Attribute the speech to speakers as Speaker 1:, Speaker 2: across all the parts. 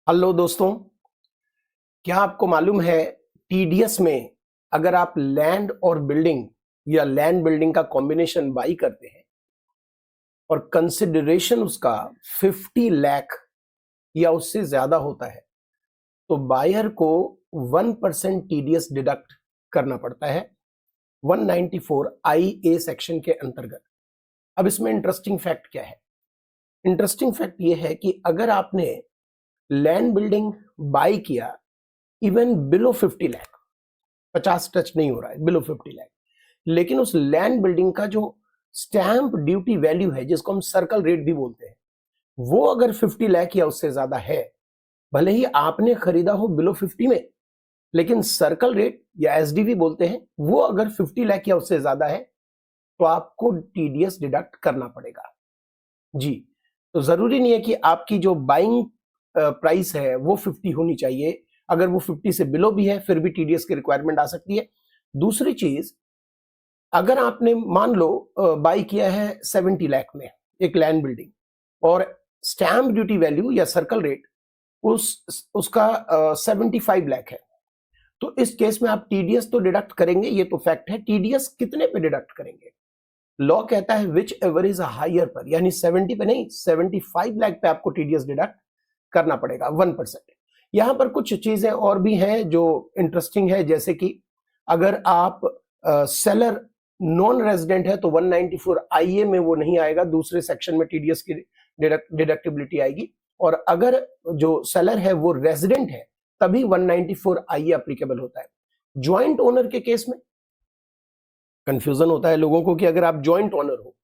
Speaker 1: Hello दोस्तों, क्या आपको मालूम है टीडीएस में अगर आप लैंड और बिल्डिंग या लैंड बिल्डिंग का कॉम्बिनेशन बाई करते हैं और कंसिडरेशन उसका 50 लाख या उससे ज्यादा होता है तो बायर को 1% टीडीएस डिडक्ट करना पड़ता है 194 IA सेक्शन के अंतर्गत। अब इसमें इंटरेस्टिंग फैक्ट क्या है? इंटरेस्टिंग फैक्ट यह है कि अगर आपने लैंड बिल्डिंग बाई किया इवन बिलो 50 लाख, 50 टच नहीं हो रहा है, बिलो 50 लाख, लेकिन उस लैंड बिल्डिंग का जो स्टैंप ड्यूटी वैल्यू है जिसको हम सर्कल रेट भी बोलते हैं वो अगर 50 लाख या उससे ज्यादा है, भले ही आपने खरीदा हो बिलो 50 में, लेकिन सर्कल रेट या एसडीवी बोलते हैं वो अगर 50 लाख या उससे ज्यादा है तो आपको टीडीएस डिडक्ट करना पड़ेगा जी। तो जरूरी नहीं है कि आपकी जो बाइंग प्राइस है वो 50 होनी चाहिए, अगर वो 50 से बिलो भी है फिर भी टीडीएस की रिक्वायरमेंट आ सकती है। दूसरी चीज, अगर आपने मान लो बाई किया है 70 लाख में एक लैंड बिल्डिंग और स्टैंप ड्यूटी वैल्यू या सर्कल रेट उसका 75 लाख है, तो इस केस में आप टीडीएस तो डिडक्ट करेंगे, ये तो फैक्ट है। टीडीएस कितने पे डिडक्ट करेंगे? लॉ कहता है विच एवर इज हायर पर, यानी 70 पे नहीं, 75 लाख पे आपको टीडीएस डिडक्ट करना पड़ेगा 1%। यहां पर कुछ चीजें और भी हैं जो इंटरेस्टिंग है, जैसे कि अगर आप सेलर नॉन रेजिडेंट है तो 194 IA में वो नहीं आएगा, दूसरे सेक्शन में टीडीएस की डिडक्टिबिलिटी आएगी, और अगर जो सेलर है वो रेजिडेंट है तभी 194 IA एप्लीकेबल होता है। ज्वाइंट ओनर के केस में कंफ्यूजन होता है लोगों को कि अगर आप ज्वाइंट ओनर हो,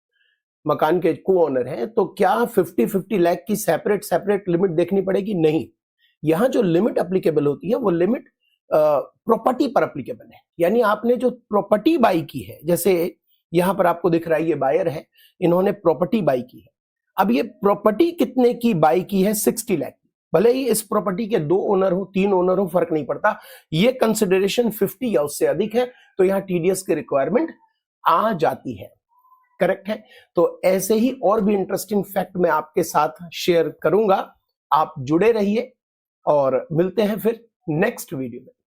Speaker 1: मकान के को ओनर हैं, तो क्या 50-50 लाख की सेपरेट लिमिट देखनी पड़ेगी? नहीं, यहां जो लिमिट एप्लीकेबल होती है वो लिमिट प्रॉपर्टी पर एप्लीकेबल है, यानी आपने जो प्रॉपर्टी बाई की है, जैसे यहां पर आपको दिख रहा है ये बायर है, इन्होंने प्रॉपर्टी बाई की है। अब ये प्रॉपर्टी कितने की बाई की है? 60 लाख। भले ही इस प्रॉपर्टी के 2 ओनर हो, 3 ओनर हो, फर्क नहीं पड़ता, ये कंसिडरेशन 50 या उससे अधिक है तो यहां टीडीएस की रिक्वायरमेंट आ जाती है। करेक्ट है? तो ऐसे ही और भी इंटरेस्टिंग फैक्ट मैं आपके साथ शेयर करूंगा। आप जुड़े रहिए और मिलते हैं फिर नेक्स्ट वीडियो में।